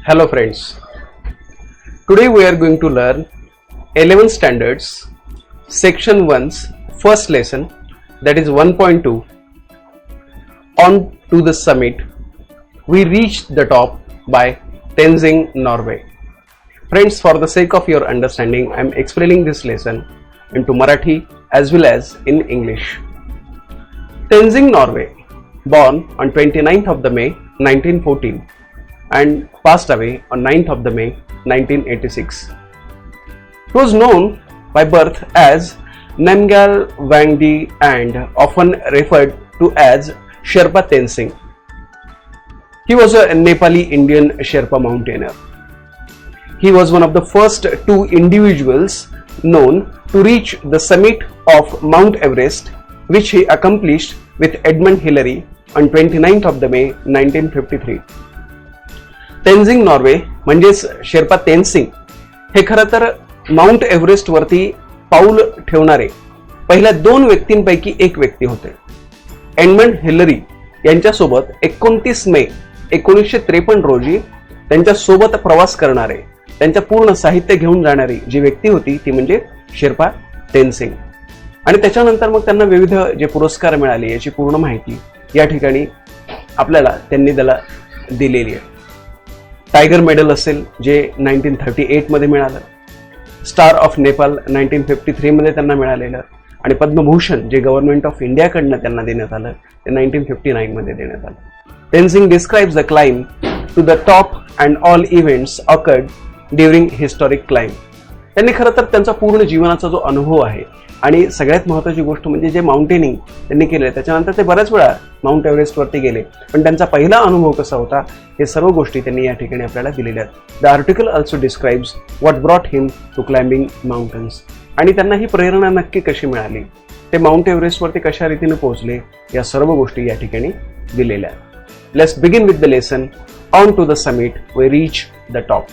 Hello friends, today we are going to learn 11th standards section 1's first lesson, that is 1.2. On to the summit, we reached the top by Tenzing Norway. Friends, for the sake of your understanding, I am explaining this lesson into Marathi as well as in English. Tenzing Norway, born on 29th of the May 1914 and passed away on 9th of the May 1986. He was known by birth as Namgyal Wangdi and often referred to as Sherpa Tenzing. He was a Nepali Indian Sherpa mountaineer. He was one of the first two individuals known to reach the summit of Mount Everest, which he accomplished with Edmund Hillary on 29th of the May 1953. Tenzing Norway म्हणजेच शेर्पा तेन्सिंग हे खरं तर mount Everest वरती पाऊल ठेवणारे पहिल्या दोन व्यक्तींपैकी एक व्यक्ती होते. एडमंड हिलरी यांच्यासोबत 29 मे 1953 रोजी त्यांच्या सोबत प्रवास करणारे, त्यांच्या पूर्ण साहित्य घेऊन जाणारी जी व्यक्ती होती ती म्हणजे शेर्पा तेन्सिंग. आणि त्याच्यानंतर मग त्यांना विविध जे पुरस्कार मिळाले याची पूर्ण माहिती या ठिकाणी आपल्याला त्यांनी त्याला दिलेली आहे. टायगर मेडल असेल जे 1938 मध्ये मिळालं, स्टार ऑफ नेपाल 1953 मध्ये त्यांना मिळालेलं, आणि पद्मभूषण जे गव्हर्नमेंट ऑफ इंडियाकडनं त्यांना देण्यात आलं ते 1959 मध्ये देण्यात आलं. Tenzing describes the climb to the top and all events occurred during historic climb. त्यांनी खरं तर त्यांचा पूर्ण जीवनाचा जो अनुभव आहे आणि सगळ्यात महत्त्वाची गोष्ट म्हणजे जे माउंटेनिंग त्यांनी केले, त्याच्यानंतर ते बऱ्याच वेळा माउंट एव्हरेस्टवरती गेले, पण त्यांचा पहिला अनुभव कसा होता हे सर्व गोष्टी त्यांनी या ठिकाणी आपल्याला दिलेल्या आहेत. The article also describes what brought him to climbing mountains. आणि त्यांना ही प्रेरणा नक्की कशी मिळाली, ते माउंट एव्हरेस्टवरती कशा रीतीने पोहोचले, या सर्व गोष्टी या ठिकाणी दिलेल्या आहेत. Let's begin with the lesson. On to the summit we reach the top.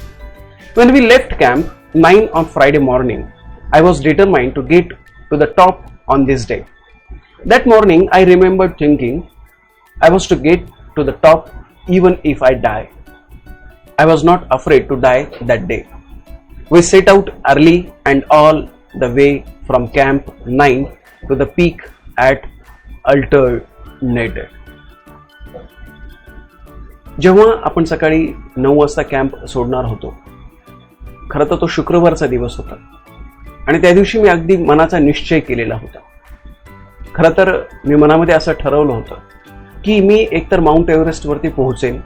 When we left camp 9 on Friday morning, I was determined to get to the top on this day. That morning I remembered thinking I was to get to the top even if I die. I was not afraid to die that day. We set out early and all the way from camp 9 to the peak at alternated. जेव्हा आपण सकाळी 9 वाजता camp सोडणार होतो, खरं तर तो शुक्रवारचा दिवस होता आणि त्या दिवशी मी अगदी मनाचा निश्चय केलेला होता. खरं तर मी मनामध्ये असं ठरवलं होतं की मी एकतर माउंट एव्हरेस्टवरती पोहोचेन,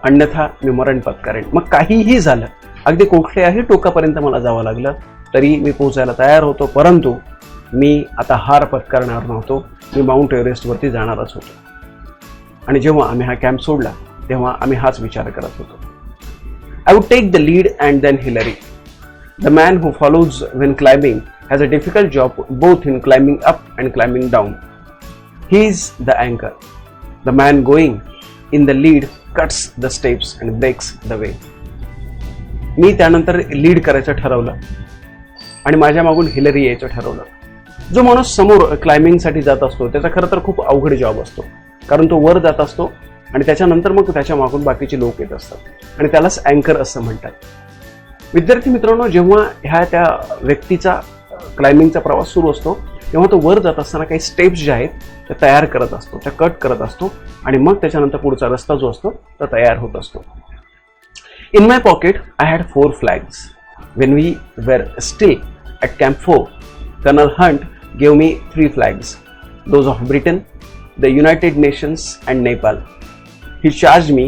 अन्यथा मी मरण पत्करेन. मग काहीही झालं, अगदी कुठल्याही टोकापर्यंत मला जावं लागलं तरी मी पोहोचायला तयार होतो, परंतु मी आता हार पत्करणार नव्हतो. मी माउंट एव्हरेस्टवरती जाणारच होतो. आणि जेव्हा आम्ही हा कॅम्प सोडला तेव्हा आम्ही हाच विचार करत होतो. I would take the lead and then Hillary. The man who follows when climbing has a difficult job both in climbing up and climbing down. He is the anchor. The man going in the lead cuts the steps and breaks the way. मी त्यानंतर lead करायचं ठरवलं आणि माझ्या मागून Hillary यायचं ठरवलं. जो माणूस समोर क्लाइम्बिंगसाठी जात असतो त्याचा खरं तर खूप अवघड जॉब असतो, कारण तो वर जात असतो आणि त्याच्यानंतर मग त्याच्या मागून बाकीचे लोक येत असतात आणि त्यालाच अँकर असं म्हणतात. विद्यार्थी मित्रांनो, जेव्हा त्या व्यक्तीचा क्लाइम्बिंगचा प्रवास सुरू असतो तेव्हा तो वर जात असताना काही स्टेप्स ज्या आहेत त्या तयार करत असतो, त्या कट करत असतो आणि मग त्याच्यानंतर पुढचा रस्ता जो असतो तो तयार होत असतो. In my pocket I had 4 flags. When we were still at camp 4, Colonel Hunt gave me 3 flags, those of Britain, the United Nations and Nepal. He charged me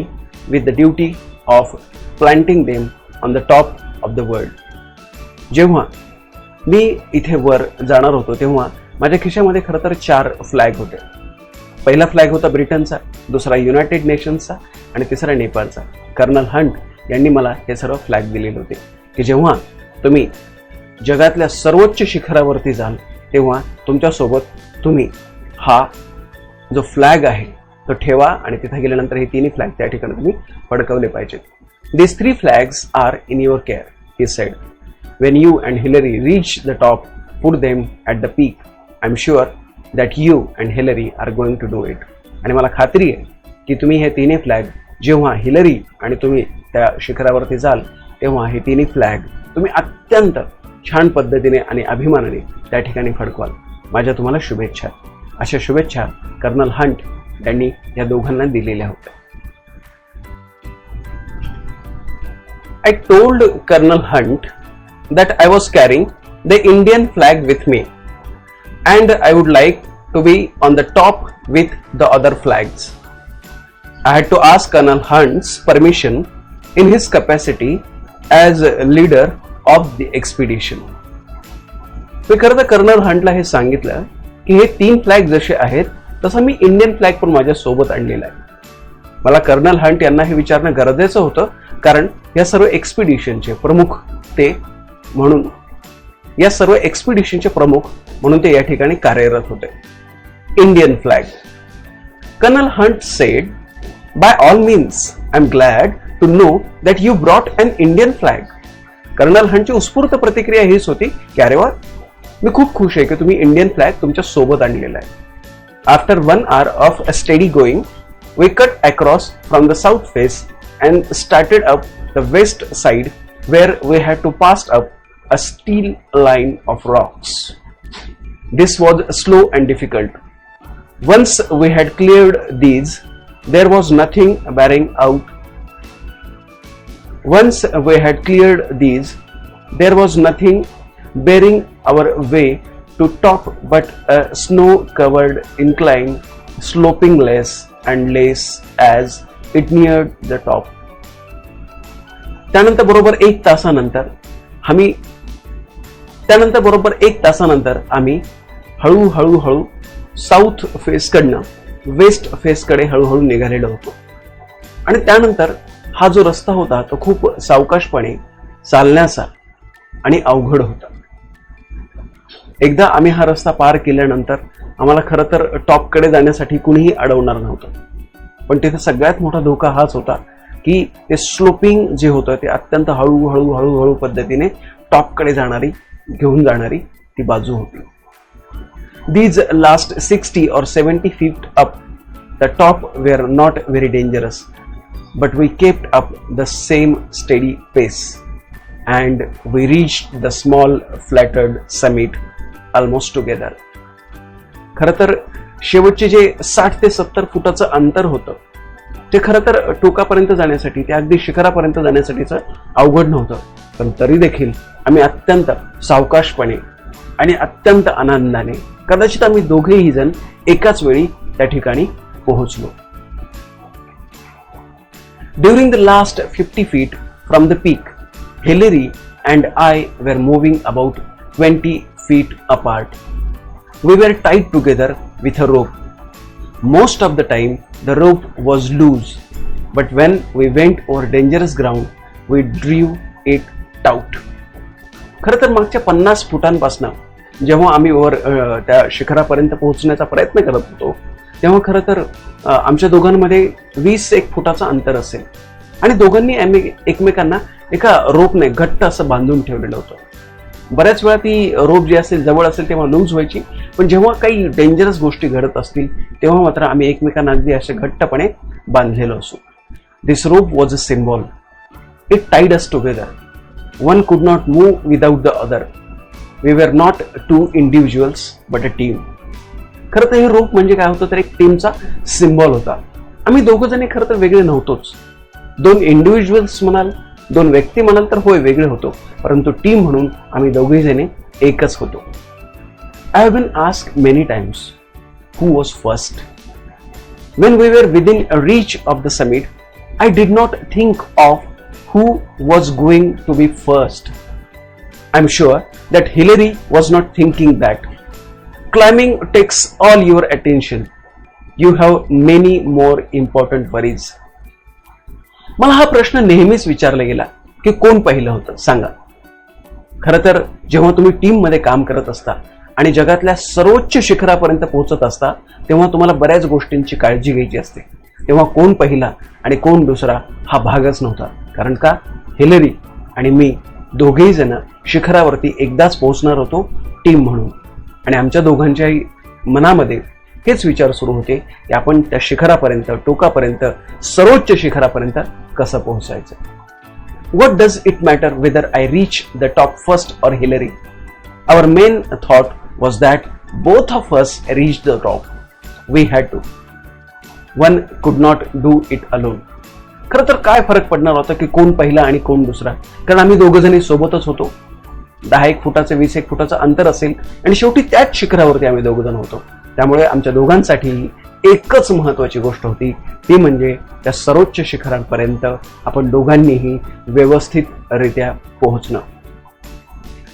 with the duty of planting them on the top of the world. जेव्हा मी इथे वर जाणार होतो तेव्हा माझ्या खिशामध्ये खरं तर 4 flag होते. पहिला फ्लॅग होता ब्रिटनचा, दुसरा युनायटेड नेशन्सचा आणि तिसरा नेपाळचा. कर्नल हंट यांनी मला हे सर्व फ्लॅग दिलेले होते की जेव्हा तुम्ही जगातल्या सर्वोच्च शिखरावरती जाल तेव्हा तुमच्यासोबत तुम्ही हा जो फ्लॅग आहे तो ठेवा आणि तिथे गेल्यानंतर हे 3 फ्लॅग त्या ठिकाणी तुम्ही फडकवले पाहिजेत. These 3 flags are in your care, he said. When you and Hillary reach the top, put them at the peak. I'm sure that you and Hillary are going to do it. आणि मला खात्री आहे की तुम्ही हे 3 flag जेव्हा Hillary आणि तुम्ही त्या शिखरावरती जाल तेव्हा हे तिन्ही फ्लॅग तुम्ही अत्यंत छान पद्धतीने आणि अभिमानाने त्या ठिकाणी फडकवाल. माझ्या तुम्हाला शुभेच्छा. अशा शुभेच्छा कर्नल हंट यांनी या दोघांना दिलेल्या होत्या. I told Colonel Hunt that I was carrying the Indian flag with me and I would like to be on the top with the other flags. I had to ask Colonel Hunt's permission in his capacity as leader of the expedition. मी खरं तर colonel हंटला हे सांगितलं की हे 3 flag जसे आहेत तसं मी Indian flag पण माझ्या सोबत आणलेला आहे. मला कर्नल हंट यांना हे विचारणं गरजेचं होतं कारण या सर्व एक्सपिडिशनचे प्रमुख ते म्हणून ते या ठिकाणी कार्यरत होते. Indian flag. Colonel Hunt said, "By all means, I am glad to know that you brought an Indian flag." Colonel हंटची उत्स्फूर्त प्रतिक्रिया हीच होती की अरे वा, मी खूप खुश आहे की तुम्ही इंडियन फ्लॅग तुमच्या सोबत आणलेला आहे. After 1 hour of steady going, we cut across from the south face and started up the west side where we had to pass up a steel line of rocks. This was slow and difficult. Once we had cleared these, there was nothing bearing out. Once we had cleared these, there was nothing bearing our way to top but a snow-covered incline, sloping less and less as it neared the top. त्यानंतर बरोबर एक तासानंतर आम्ही हळूहळू south face कडनं waste face कडे हळूहळू निघालेलो होतो. आणि त्यानंतर हा जो रस्ता होता तो खूप सावकाशपणे चालण्याचा आणि अवघड होता. एकदा आम्ही हा रस्ता पार केल्यानंतर आम्हाला खरं तर टॉपकडे जाण्यासाठी कुणीही अडवणार नव्हतं. पण तिथे सगळ्यात मोठा धोका हाच होता की ते स्लोपिंग जे होतं ते अत्यंत हळूहळू पद्धतीने टॉपकडे घेऊन जाणारी ती बाजू होती. These last 60 or 70 feet up the top were not very dangerous, but we kept up the same steady pace and we reached the small flattered summit almost together. खरं तर शेवटचे जे 60 ते 70 फुटाचं अंतर होतं ते खरं तर टोकापर्यंत जाण्यासाठी, ते अगदी शिखरापर्यंत जाण्यासाठीचं अवघड नव्हतं. पण तरी देखील आम्ही अत्यंत सावकाशपणे आणि अत्यंत आनंदाने, कदाचित आम्ही दोघेही जण एकाच वेळी त्या ठिकाणी पोहोचलो. During the last 50 feet from the peak, Hillary and I were moving about 20 feet apart. We were tied together with a rope. Most of the time the rope was loose, but when we went over dangerous ground, we drew it taut. खरं तर मागच्या 50 फुटांपासून जेव्हा आम्ही त्या शिखरापर्यंत पोहोचण्याचा प्रयत्न करत होतो तेव्हा खरं तर आमच्या दोघांमध्ये 20-1 फुटाचं अंतर असेल आणि दोघांनी एकमेकांना एका रोपने घट्ट असं बांधून ठेवलेलं होतं. बऱ्याच वेळा ती रोप जी असेल जवळ असेल तेव्हा लूज व्हायची, पण जेव्हा काही डेंजरस गोष्टी घडत असतील तेव्हा मात्र आम्ही एकमेकांना अगदी असे घट्टपणे बांधलेलो असू. This rope was a symbol. It tied us together. One could not move without the other. We were not 2 individuals but a team. खरं तर हे रोप म्हणजे काय होतं तर एक टीमचा सिम्बॉल होता. आम्ही दोघं जणी खरं तर वेगळे नव्हतोच. 2 individuals म्हणाल, 2 व्यक्ती म्हणाल तर होय वेगळे होतो, परंतु टीम म्हणून आम्ही दोघे जण एकच होतो. I have been asked many times who was first. When we were within a reach of the summit, I did not think of who was going to be first. I'm sure that Hillary was not thinking that. Climbing takes all your attention. You have many more important worries. मला हा प्रश्न नेहमीच विचारला गेला की कोण पहिलं होतं सांगा. खरं तर जेव्हा तुम्ही टीम मध्ये काम करत असता आणि जगातल्या सर्वोच्च शिखरापर्यंत पोहोचत असता तेव्हा तुम्हाला बऱ्याच गोष्टींची काळजी घ्यायची असते. तेव्हा कोण पहिला आणि कोण दुसरा हा भागच नव्हता. कारण का, हिलरी आणि मी दोघेही जण शिखरावरती एकदाच पोहोचणार होतो टीम म्हणून. आणि आमच्या दोघांच्याही मनामध्ये हेच विचार सुरू होते की आपण त्या शिखरापर्यंत, टोकापर्यंत, सर्वोच्च शिखरापर्यंत कसं पोहोचायचं. What does it matter whether I reach the top first or Hillary? Our main thought was that both of us reached the top. We had to. One could not do it alone. खरं तर काय फरक पडणार होता की कोण पहिला आणि कोण दुसरा, कारण आम्ही दोघं जणी सोबतच होतो. 10 फुटाचं 20 फुटाचं अंतर असेल आणि शेवटी त्याच शिखरावरती आम्ही दोघ जण होतो. त्यामुळे आमच्या दोघांसाठी एकच महत्वाची गोष्ट होती, ती म्हणजे त्या सर्वोच्च शिखरांपर्यंत आपण दोघांनीही व्यवस्थितरित्या पोहोचणं.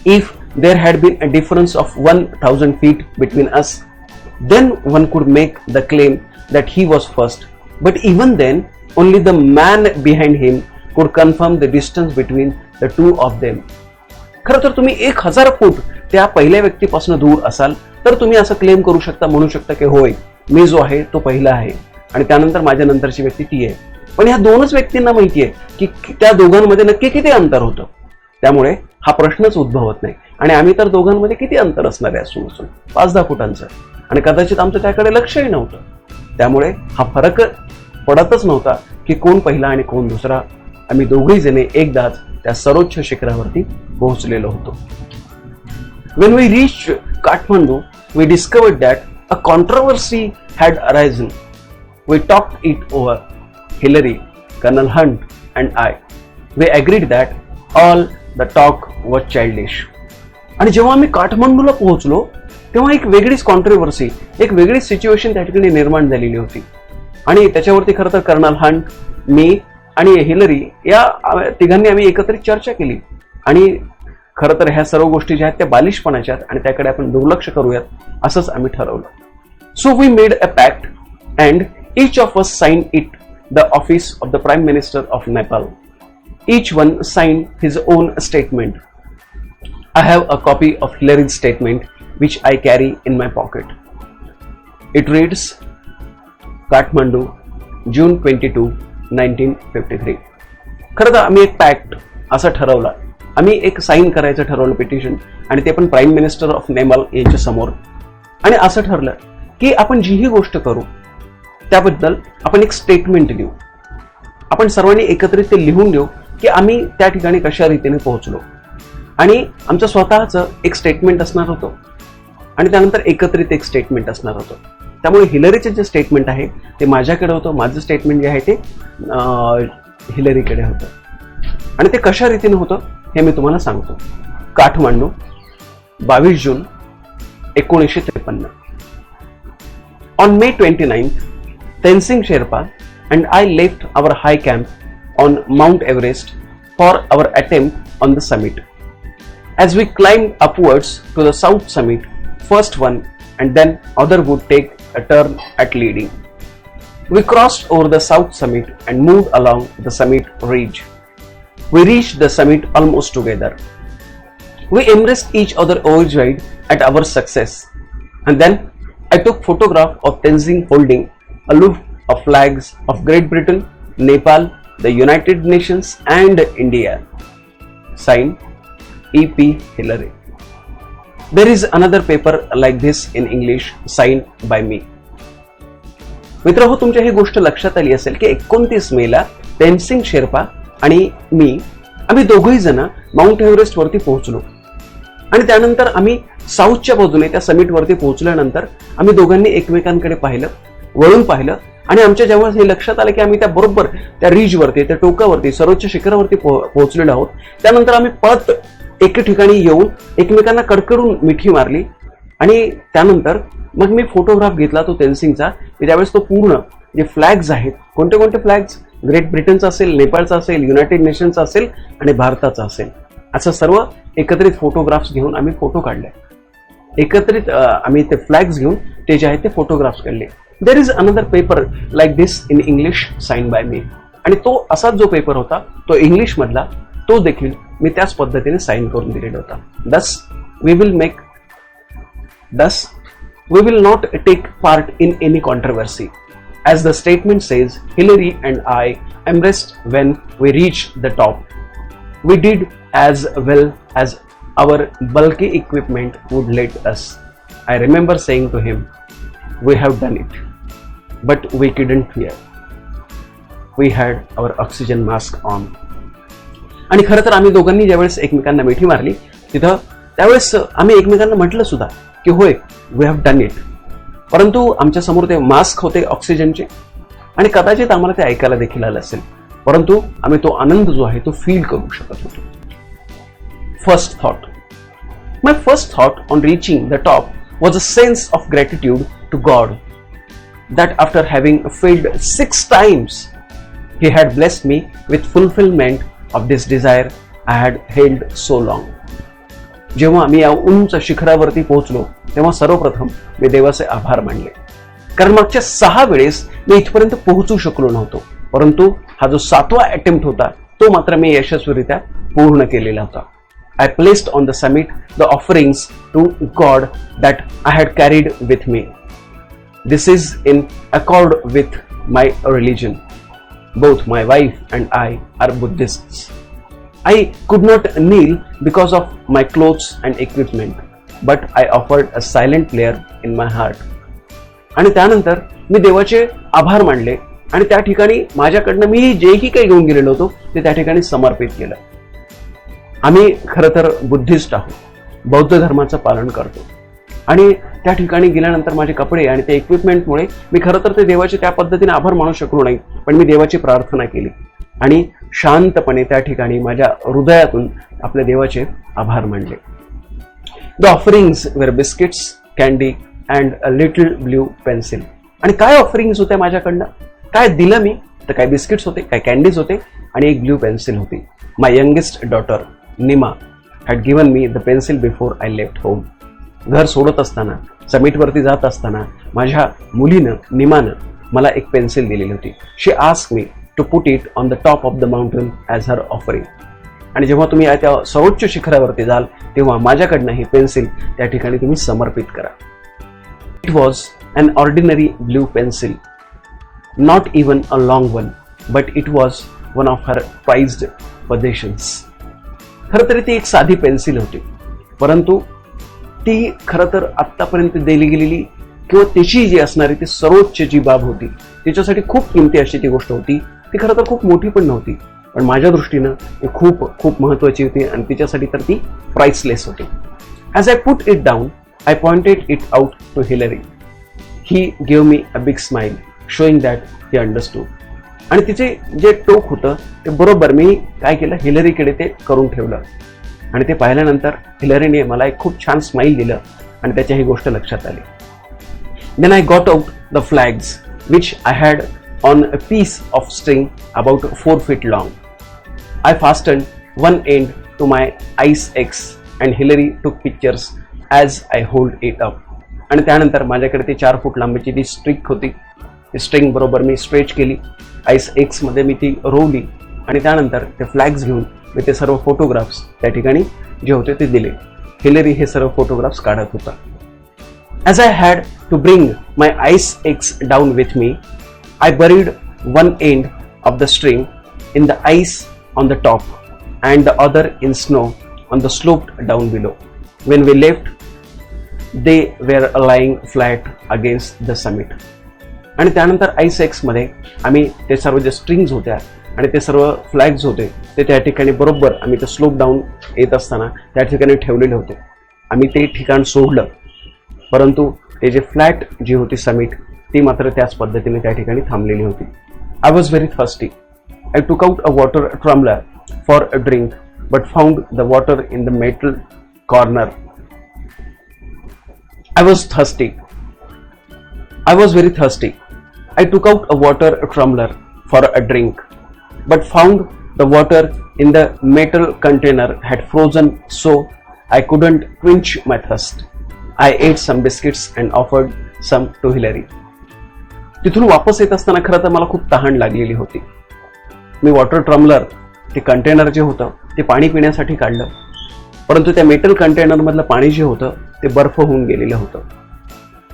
If there had been a difference of 1000 feet between us, then one could make the claim that he was first. But even then, only the man behind him could confirm the distance between the two of them. खरं तर तुम्ही 1000 फूट त्या पहिल्या व्यक्तीपासून दूर असाल तर तुम्ही असं क्लेम करू शकता, म्हणू शकता की होय, मी जो आहे तो पहिला आहे आणि त्यानंतर माझ्या नंतरची व्यक्ती ती आहे. पण ह्या दोनच व्यक्तींना माहिती आहे की त्या दोघांमध्ये नक्की किती अंतर होतं. त्यामुळे हा प्रश्नच उद्भवत नाही. आणि आम्ही तर दोघांमध्ये किती अंतर असणार आहे असून 5-10 फुटांचं, आणि कदाचित आमचं त्याकडे लक्षही नव्हतं. त्यामुळे हा फरक पडतच नव्हता की कोण पहिला आणि कोण दुसरा. आम्ही दोघेही जणे एकदाच त्या सर्वोच्च शिखरावरती पोहोचलेलो होतो. When we reached Kathmandu, we discovered that a controversy had arisen. We talked it over. Hillary, Colonel Hunt, and I. We agreed that all the talk was childish. आणि जेव्हा आम्ही काठमांडूला पोहोचलो तेव्हा एक वेगळीच कॉन्ट्रोवर्सी, एक वेगळीच सिच्युएशन त्या ठिकाणी निर्माण झालेली होती. आणि त्याच्यावरती खरं तर कर्नल हंट, मी आणि हिलरी या तिघांनी आम्ही एकत्रित चर्चा केली. आणि खरं तर ह्या सर्व गोष्टी ज्या आहेत त्या बालिशपणाच्या आहेत आणि त्याकडे आपण दुर्लक्ष करूयात असंच आम्ही ठरवलं. So we made a pact and each of us signed it, the office of the Prime Minister of Nepal. Each one signed his own statement. I have a copy of Hillary's statement which I carry in my pocket. It reads, Kathmandu, June 22, 1953. खरं तर आम्ही एक pact असं ठरवला, आम्ही एक sine करायचं ठरवलं पिटिशन, आणि ते पण प्राईम मिनिस्टर ऑफ नेपाल यांच्या समोर. आणि असं ठरलं की आपण जीही गोष्ट करू त्याबद्दल आपण एक स्टेटमेंट देऊ. आपण सर्वांनी एकत्रित ते लिहून देऊ की आम्ही त्या ठिकाणी कशा रीतीने पोहोचलो, आणि आमचं स्वतःचं एक स्टेटमेंट असणार होतं आणि त्यानंतर एकत्रित एक स्टेटमेंट असणार होतं. त्यामुळे हिलरीचं जे स्टेटमेंट आहे ते माझ्याकडे होतं, माझं स्टेटमेंट जे आहे ते हिलरीकडे होतं. आणि ते कशा रीतीने होतं हे मी तुम्हाला सांगतो. काठमांडू, 22 जून 1953. On May 29th, Tenzing Sherpa and I left our high camp on Mount Everest for our attempt on the summit. As we climbed upwards to the south summit, first one and then other would take a turn at leading. We crossed over the south summit and moved along the summit ridge. We reached the summit almost together. We embraced each other overjoyed at our success. And then I took photograph of Tenzing holding aloof of flags of Great Britain, Nepal, the United Nations and India. Signed, E.P. Hillary. There is another paper like this in English signed by me. मित्रहो, तुमच्या ही गोष्ट लक्षात आली असेल की 29 मेला तेनसिंग शेर्पा आणि मी आम्ही दोघंही जण माउंट एव्हरेस्ट वरती पोहोचलो. आणि त्यानंतर आम्ही साऊथच्या बाजूने त्या समिट वरती पोहोचल्यानंतर आम्ही दोघांनी एकमेकांकडे पाहिलं, वळून पाहिलं, आणि आमच्या जेव्हा हे लक्षात आलं की आम्ही त्या बरोबर त्या रिजवरती, त्या टोकावरती, सर्वोच्च शिखरावरती पोहोचलेलो आहोत. त्यानंतर आम्ही पळत एके ठिकाणी येऊन एकमेकांना कडकडून मिठी मारली. आणि त्यानंतर मग मी फोटोग्राफ घेतला तो तेनसिंगचा. त्यावेळेस तो पूर्ण जे फ्लॅग्स आहेत, कोणते कोणते फ्लॅग्स, ग्रेट ब्रिटनचा असेल, नेपाळचा असेल, युनायटेड नेशनचा असेल आणि भारताचा असेल, असं सर्व एकत्रित फोटोग्राफ्स घेऊन आम्ही फोटो काढले. एकत्रित आम्ही ते फ्लॅग्स घेऊन ते जे आहेत ते फोटोग्राफ्स काढले. There is another paper like this in English sign by me. आणि तो असाच जो पेपर होता तो इंग्लिश मधला, तो देखील मी त्याच पद्धतीने साईन करून दिलेला होता. Thus we will not take part in any controversy. As the statement says, Hillary and I embraced when we reached the top. We did as well as our bulky equipment would let us. I remember saying to him, we have done it, but we couldn't fear. We had our oxygen mask on. आणि खरं तर आम्ही दोघांनी ज्यावेळेस एकमेकांना मिठी मारली तिथं त्यावेळेस आम्ही एकमेकांना म्हटलं सुद्धा की होय, वी हॅव डन इट. परंतु आमच्या समोर ते मास्क होते ऑक्सिजनचे आणि कदाचित आम्हाला ते ऐकायला देखील आलं असेल, परंतु आम्ही तो आनंद जो आहे तो फील करू शकत होतो. First thought. My first thought on reaching the top was a sense of gratitude to God that after having failed 6 times, He had blessed me with fulfillment of this desire I had held so long. जेव्हा मी या उंच शिखरावरती पोहोचलो तेव्हा सर्वप्रथम मी देवाचे आभार मानले, कारण मागच्या 6 वेळेस मी इथपर्यंत पोहोचू शकलो नव्हतो, परंतु हा जो 7वा अटेम्प्ट होता तो मात्र मी यशस्वीरित्या पूर्ण केलेला होता. I placed on the summit the offerings to God that I had carried with me. This is in accord with my religion. Both my wife and I are Buddhists. I could not kneel because of my clothes and equipment, but I offered a silent prayer in my heart. आणि त्यानंतर मी देवाचे आभार मानले आणि त्या ठिकाणी माझ्याकडनं मी जेही काही घेऊन गेलेलो होतो ते त्या ठिकाणी समर्पित केलं. आम्ही खरं तर बुद्धिस्ट आहोत, बौद्ध धर्माचं पालन करतो आणि त्या ठिकाणी गेल्यानंतर माझे कपडे आणि ते इक्विपमेंटमुळे मी खरं तर ते देवाचे त्या पद्धतीने आभार मानू शकलो नाही, पण मी देवाची प्रार्थना केली आणि शांतपणे त्या ठिकाणी माझ्या हृदयातून आपल्या देवाचे आभार मानले. The offerings were biscuits, candy and a little blue pencil. आणि काय ऑफरिंग्स होत्या माझ्याकडनं, काय दिलं मी तर काय बिस्किट्स होते, काय कॅन्डीज होते आणि एक ब्ल्यू पेन्सिल होती. माय youngest daughter Nima had given me the pencil before I left home. घर सोडत असताना, समिटवरती जात असताना माझ्या मुलीनं निमानं मला एक पेन्सिल दिलेली होती. She asked me to put it on the top of the mountain as her offering. आणि जेव्हा तुम्ही त्या सर्वोच्च शिखरावरती जाल तेव्हा माझ्याकडनं ही पेन्सिल त्या ठिकाणी तुम्ही समर्पित करा. It was an ordinary blue pencil, not even a long one, but it was one of her prized possessions. खरं तर ती एक साधी पेन्सिल होती, परंतु ती खरं तर आत्तापर्यंत दिली गेलेली किंवा तिची जी असणारी ती सर्वोच्च जी बाब होती तिच्यासाठी खूप किमती अशी ती गोष्ट होती. ती खरं तर खूप मोठी पण नव्हती, पण माझ्या दृष्टीनं ती खूप खूप महत्त्वाची होती आणि तिच्यासाठी तर ती प्राइसलेस होती. As I put it down, I pointed it out to Hillary. He give me a big smile showing that he understood. आणि तिचे जे टोक होतं ते बरोबर मी काय केलं, हिलरीकडे ते करून ठेवलं आणि ते पाहिल्यानंतर हिलरीने मला एक खूप छान स्माईल दिलं आणि त्याच्या ही गोष्ट लक्षात आली. Then I got out the flags which I had on a piece of string about 4 feet long. I fastened one end to my ice X and Hillary took pictures as I hold it up. आणि त्यानंतर माझ्याकडे ती 4 फूट लांबीची ती streak होती, ती string बरोबर मी stretch केली, आईस एक्स मध्ये मी ती रोवली आणि त्यानंतर ते फ्लॅग्स घेऊन मी ते सर्व फोटोग्राफ्स त्या ठिकाणी जे होते ते दिले. हिलरी हे सर्व फोटोग्राफ्स काढत होता. As I had to bring my ice axe down with me, I buried one end of the string in the ice on the top and the other in snow on the sloped down below. When we left they were lying flat against the summit. आणि त्यानंतर ice एक्समध्ये आम्ही ते सर्व जे strings होत्या आणि ते सर्व फ्लॅग्स होते ते त्या ठिकाणी बरोबर आम्ही ते स्लोप डाऊन येत असताना त्या ठिकाणी ठेवलेले होते. आम्ही ते ठिकाण सोडलं, परंतु ते जे फ्लॅट जी होती समिट ती मात्र त्याच पद्धतीने त्या ठिकाणी थांबलेली होती. I was very thirsty. I took out a water tumbler for a drink but found the water in the metal corner. I was thirsty. I was very thirsty. I took out a water tumbler for a drink, but found the water in the metal container had frozen, so I couldn't quench my thirst. I ate some biscuits and offered some to Hillary. तिथून वापस येत असताना खरं तर मला खूप तहान लागलेली होती. मी वॉटर ट्रम्बलर ते कंटेनर जे होतं ते पाणी पिण्यासाठी काढलं, परंतु त्या मेटल कंटेनर मधलं पाणी जे होतं ते बर्फ होऊन गेलेलं होतं.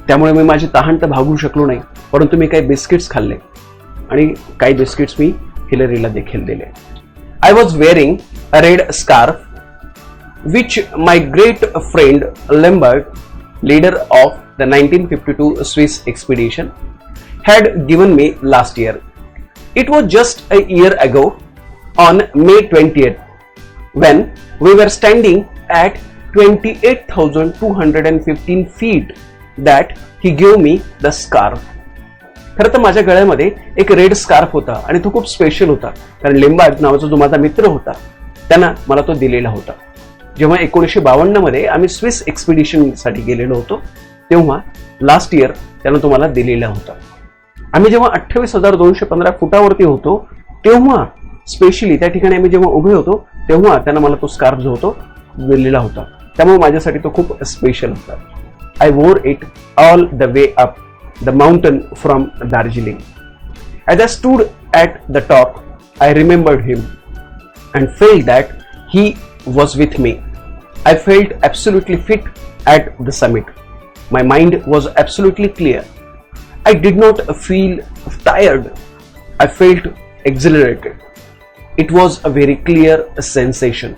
त्यामुळे मी माझी तहान तर भागू शकलो नाही, परंतु मी काही बिस्किट्स खाल्ले आणि काही बिस्किट्स मी हिलरीला देखील दिले. I was wearing a red scarf which my great friend Lambert, leader of the 1952 Swiss expedition, had given me last year. It was just a year ago on May 20th when we were standing at 28,215 feet that he gave me the scarf. खरं तर माझ्या गळ्यामध्ये एक red scarf होता आणि तो खूप special होता, कारण लिंबार्ड नावाचा जो माझा मित्र होता त्यानं मला तो दिलेला होता. जेव्हा 1952 मध्ये आम्ही स्विस एक्सपिडिशन साठी गेलेलो होतो तेव्हा लास्ट इयर त्यानं तो मला दिलेला होता. आम्ही जेव्हा 28,215 फुटावरती होतो तेव्हा स्पेशली त्या ठिकाणी आम्ही जेव्हा उभे होतो तेव्हा त्यानं मला तो स्कार्फ जो होतो दिलेला होता. त्यामुळे माझ्यासाठी तो खूप स्पेशल होता. आय वोर it all the way up the mountain from Darjeeling. As I stood at the top, I remembered him and felt that he was with me. I felt absolutely fit at the summit. My mind was absolutely clear. I did not feel tired. I felt exhilarated. It was a very clear sensation.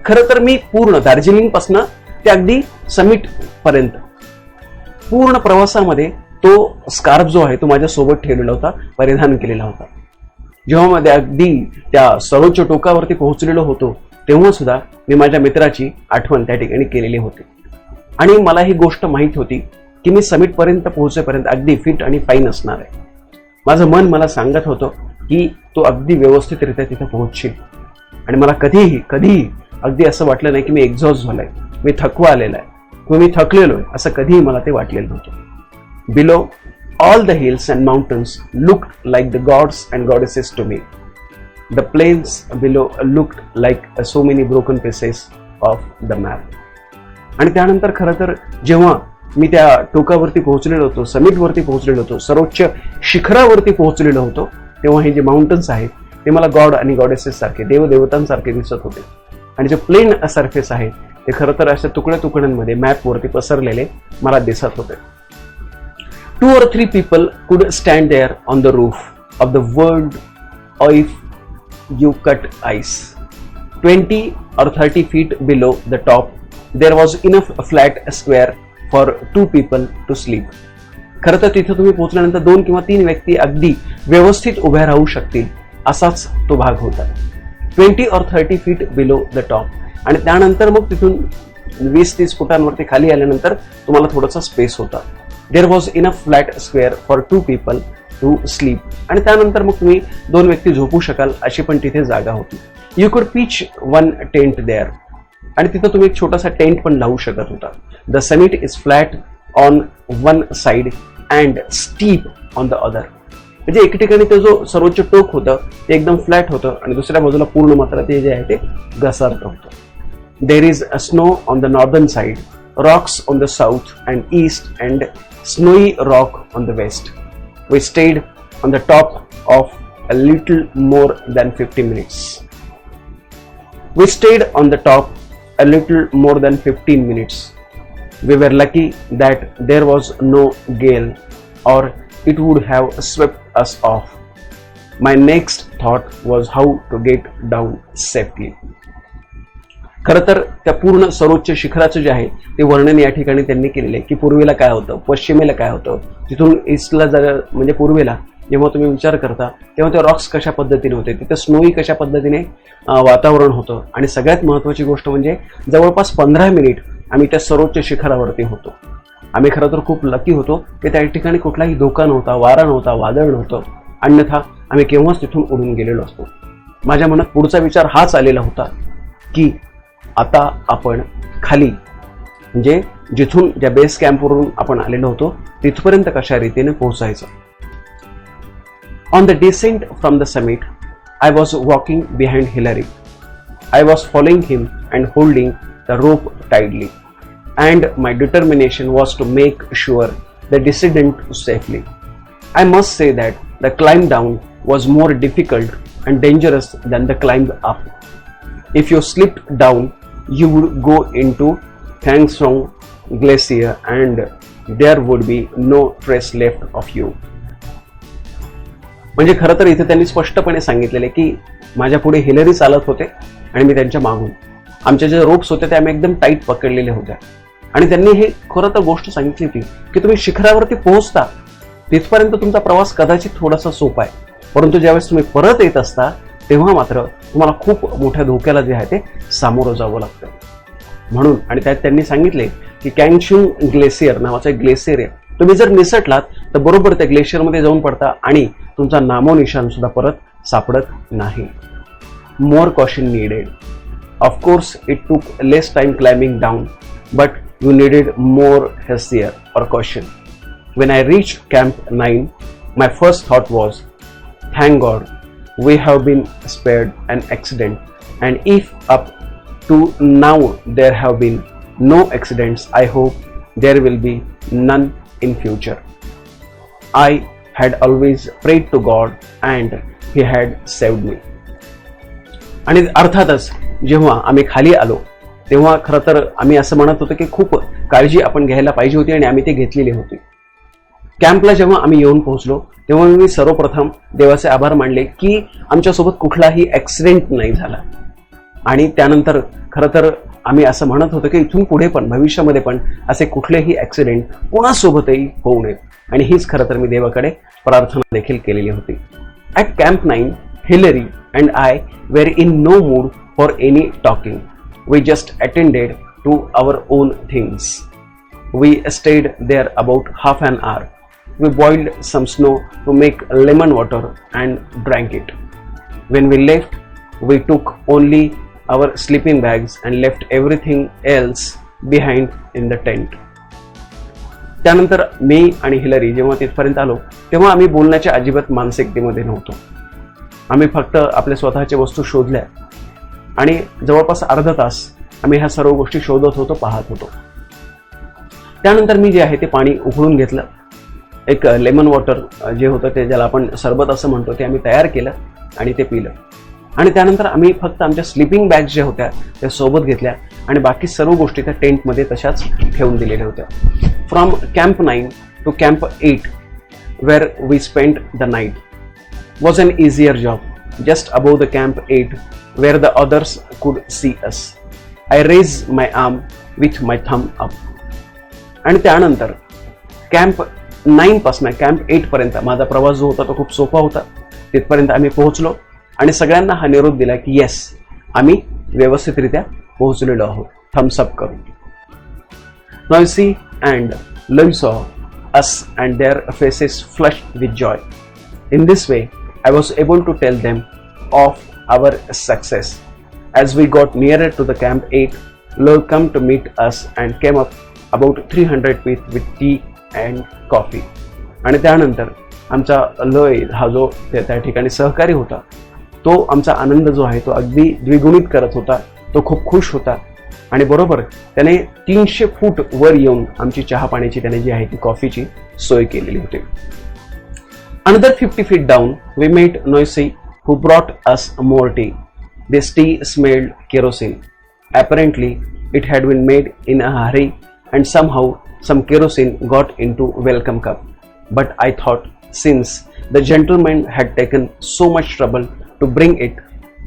खरं तर मी पूर्ण दार्जिलिंग पासून ते अगदी summit पर्यंत पूर्ण प्रवासामध्ये तो स्कार्फ जो आहे तो माझ्या सोबत ठेवलेला होता, परिधान केलेला होता. जेव्हा मध्ये अगदी त्या सर्वोच्च टोकावरती पोहोचलेलो होतो तेव्हा सुद्धा मी माझ्या मित्राची आठवण त्या ठिकाणी केलेली होती. आणि मला ही गोष्ट माहीत होती की मी समिट पर्यंत पोहोचेपर्यंत अगदी फिट आणि फाईन असणार आहे. माझं मन मला सांगत होतं की तो अगदी व्यवस्थितरित्या तिथे पोहोचशील. आणि मला कधीही अगदी असं वाटलं नाही की मी एक्झॉस्ट झालोय, मी थकवा आलेला आहे किंवा मी थकलेलो आहे, असं कधीही मला ते वाटलेलं नव्हतं. Below, all the hills and mountains looked like the gods and goddesses to me. The plains below looked like so many broken pieces of the map. आणि त्यानंतर खरं तर जेव्हा मी त्या टोकावरती पोहोचलेलो होतो, समिटवरती पोहोचलेलो होतो, सर्वोच्च शिखरावरती पोहोचलेलो होतो, तेव्हा हे जे माउंटन्स आहेत ते मला गॉड आणि गॉडेसेस सारखे, देवदेवतांसारखे दिसत होते. आणि जे प्लेन सरफेस आहे ते खरं तर अशा तुकड्यांमध्ये मॅपवरती पसरलेले मला दिसत होते. 2 or 3 people could stand there on the roof of the world if you cut ice. 20 or 30 feet below the top, there was enough flat square for 2 people to sleep. खरं तर तिथे तुम्ही पोहोचल्यानंतर 2 किंवा 3 व्यक्ती अगदी व्यवस्थित उभ्या राहू शकतील असाच तो भाग होता. 20 or 30 feet below the top. आणि त्यानंतर मग तिथून 20-30 फुटांवरती खाली आल्यानंतर तुम्हाला थोडासा स्पेस होता. There was enough flat square for 2 people to sleep. आणि त्यानंतर मग तुम्ही 2 व्यक्ती झोपू शकाल अशी पण तिथे जागा होती. You could pitch one tent there. आणि तिथे तुम्ही एक छोटासा टेंट पण लावू शकत होता. The summit is flat on one side and steep on the other. म्हणजे एके ठिकाणी ते जो सर्वोच्च टोक होतं ते एकदम फ्लॅट होतं आणि दुसऱ्या बाजूला पूर्ण मात्र ते जे आहे ते घसरत होतं. There is a snow on the northern side, rocks on the south and east and snowy rock on the west. We stayed on the top of a little more than 50 minutes. We stayed on the top a little more than 15 minutes. We were lucky that there was no gale or it would have swept us off. My next thought was how to get down safely. खरं तर त्या पूर्ण सर्वोच्च शिखराचं जे आहे ते वर्णन या ठिकाणी त्यांनी केलेलं आहे की पूर्वेला काय होतं, पश्चिमेला काय होतं, तिथून ईस्टला म्हणजे पूर्वेला जेव्हा तुम्ही विचार करता तेव्हा ते रॉक्स कशा पद्धतीने होते, तिथे स्नोई कशा पद्धतीने वातावरण होतं. आणि सगळ्यात महत्त्वाची गोष्ट म्हणजे जवळपास 15 मिनिट आम्ही त्या सर्वोच्च शिखरावरती होतो. आम्ही खरं तर खूप लकी होतो की त्या ठिकाणी कुठलाही धोका नव्हता, वारा नव्हता, वादळ नव्हतं, अन्यथा आम्ही केव्हाच तिथून उडून गेलेलो असतो. माझ्या मनात पुढचा विचार हाच आलेला होता की आता आपण खाली म्हणजे जिथून ज्या बेस कॅम्पवरून आपण आलेलो होतो तिथपर्यंत कशा रीतीने पोहोचायचं. On the descent from the summit I was walking behind Hillary. I was following him and holding the rope tightly and my determination was to make sure the descent safely. I must say that the climb down was more difficult and dangerous than the climb up. If you slipped down, you would go into Thangsong Glacier and there would be no trace left of you. म्हणजे खरं तर इथे त्यांनी स्पष्टपणे सांगितलेले की माझ्या पुढे हिलरी चालत होते आणि मी त्यांच्या मागून. आमचे जे रोप्स होते ते आम्ही एकदम टाईट पकडलेले होते आणि त्यांनी हे खरं तर गोष्ट सांगितली होती की तुम्ही शिखरावरती पोहोचता तिथपर्यंत तुमचा प्रवास कदाचित थोडासा सोपा आहे, परंतु ज्यावेळेस तुम्ही परत येत असता तेव्हा मात्र तुम्हाला खूप मोठ्या धोक्याला जे आहे ते सामोरं जावं लागतं. म्हणून आणि त्यात त्यांनी सांगितले की कॅंगशुंग ग्लेशियर नावाचं एक ग्लेशियर आहे, तुम्ही जर निसटलात तर बरोबर त्या ग्लेशियरमध्ये जाऊन पडता आणि तुमचा नामोनिशान सुद्धा परत सापडत नाही. More caution needed. Of course it took less time climbing down, but you needed more haste or caution. When I reached Camp 9, my first thought was, thank God, we have been spared an accident, and if up to now there have been no accidents, I hope there will be none in future. I had always prayed to God and He had saved me. आणि अर्थातच जेव्हा आम्ही खाली आलो तेव्हा खरं तर आम्ही असं म्हणत होतो की खूप काळजी आपण घ्यायला पाहिजे होती आणि आम्ही ती घेतलेली होती. कॅम्पला जेव्हा आम्ही येऊन पोहोचलो तेव्हा मी सर्वप्रथम देवाचे आभार मानले की आमच्यासोबत कुठलाही ॲक्सिडेंट नाही झाला. आणि त्यानंतर खरं तर आम्ही असं म्हणत होतो की इथून पुढे पण भविष्यामध्ये पण असे कुठलेही ॲक्सिडेंट कोणासोबतही होऊ नयेत, आणि हीच खरं तर मी देवाकडे प्रार्थना देखील केलेली होती. At camp 9, Hillary and I were in no mood for any talking. We just attended to our own things. We stayed there about half an hour. We boiled some snow to make lemon water and drank it. When we left, we took only our sleeping bags and left everything else behind in the tent. त्यानंतर मी आणि Hillary जेव्हा तिथपर्यंत आलो तेव्हा आम्ही बोलण्याच्या अजिबात मानसिकतेमध्ये नव्हतो. आम्ही फक्त आपल्या स्वतःच्या वस्तू शोधल्या आणि जवळपास अर्धा तास आम्ही ह्या सर्व गोष्टी शोधत होतो, पाहत होतो. त्यानंतर मी जे आहे ते पाणी उकळून घेतलं. एक लेमन वॉटर जे होतं ते ज्याला आपण सरबत असं म्हणतो ते आम्ही तयार केलं आणि ते पिलं. आणि त्यानंतर आम्ही फक्त आमच्या स्लीपिंग बॅग्स ज्या होत्या त्या सोबत घेतल्या आणि बाकी सर्व गोष्टी त्या टेंटमध्ये तशाच ठेवून दिलेल्या होत्या. From camp 9 to camp 8 where we spent the night was an easier job. Just above the camp 8 where the others could see us, I raised my arm with my thumb up. आणि त्यानंतर camp 9 पासून camp 8 पर्यंत माझा प्रवास जो होता तो खूप सोपा होता. तिथपर्यंत आम्ही पोहोचलो आणि सगळ्यांना हा निरोप दिला की येस, आम्ही व्यवस्थितरित्या पोहोचलेलो आहोत, थम्स अप करून. Noisy and Louis saw us and their faces flushed with joy. In this way, I was able to tell them of our success. As we got nearer to the Camp 8, Lord came to meet us and came up about 300 feet with tea and coffee. आणि त्यानंतर आमचा लय हा जो त्या ठिकाणी सहकारी होता तो आमचा आनंद जो आहे तो अगदी द्विगुणित करत होता. तो खूप खुश होता आणि बरोबर त्याने 300 फूट वर येऊन आमची चहा पाण्याची त्याने जी आहे ती कॉफीची सोय केलेली होती. Another 50 feet down, we met Noisy, who brought us more tea. This tea smelled kerosene. Apparently, it had been made in a hurry and somehow some kerosene got into welcome cup. But I thought, since the gentleman had taken so much trouble to bring it,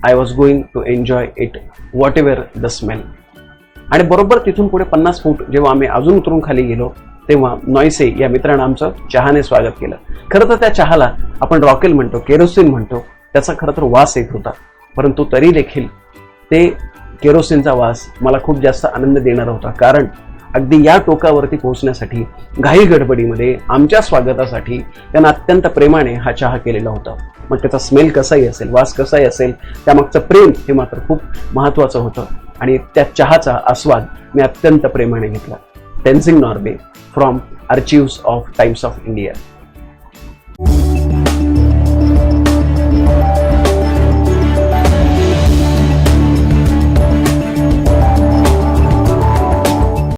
I was going to enjoy it, whatever the smell. आणि बरोबर तिथून पुढे 50 फूट जेव्हा आम्ही अजून उतरून खाली गेलो तेव्हा नॉयसे या मित्रानं आमचं चहाने स्वागत केलं. खरं तर त्या चहाला आपण रॉकेल म्हणतो, केरोसिन म्हणतो, त्याचा खरं तर वास येत होता, परंतु तरी देखील ते केरोसिनचा वास मला खूप जास्त आनंद देणारा होता. कारण अगदी या टोकावरती पोहोचण्यासाठी घाई गडबडीमध्ये आमच्या स्वागतासाठी त्यांना अत्यंत प्रेमाने हा चहा केलेला होता. मग त्याचा स्मेल कसाही असेल, वास कसाही असेल, त्यामागचं प्रेम हे मात्र खूप महत्त्वाचं होतं आणि त्या चहाचा आस्वाद मी अत्यंत प्रेमाने घेतला. Tenzing Norgay from archives of Times of India.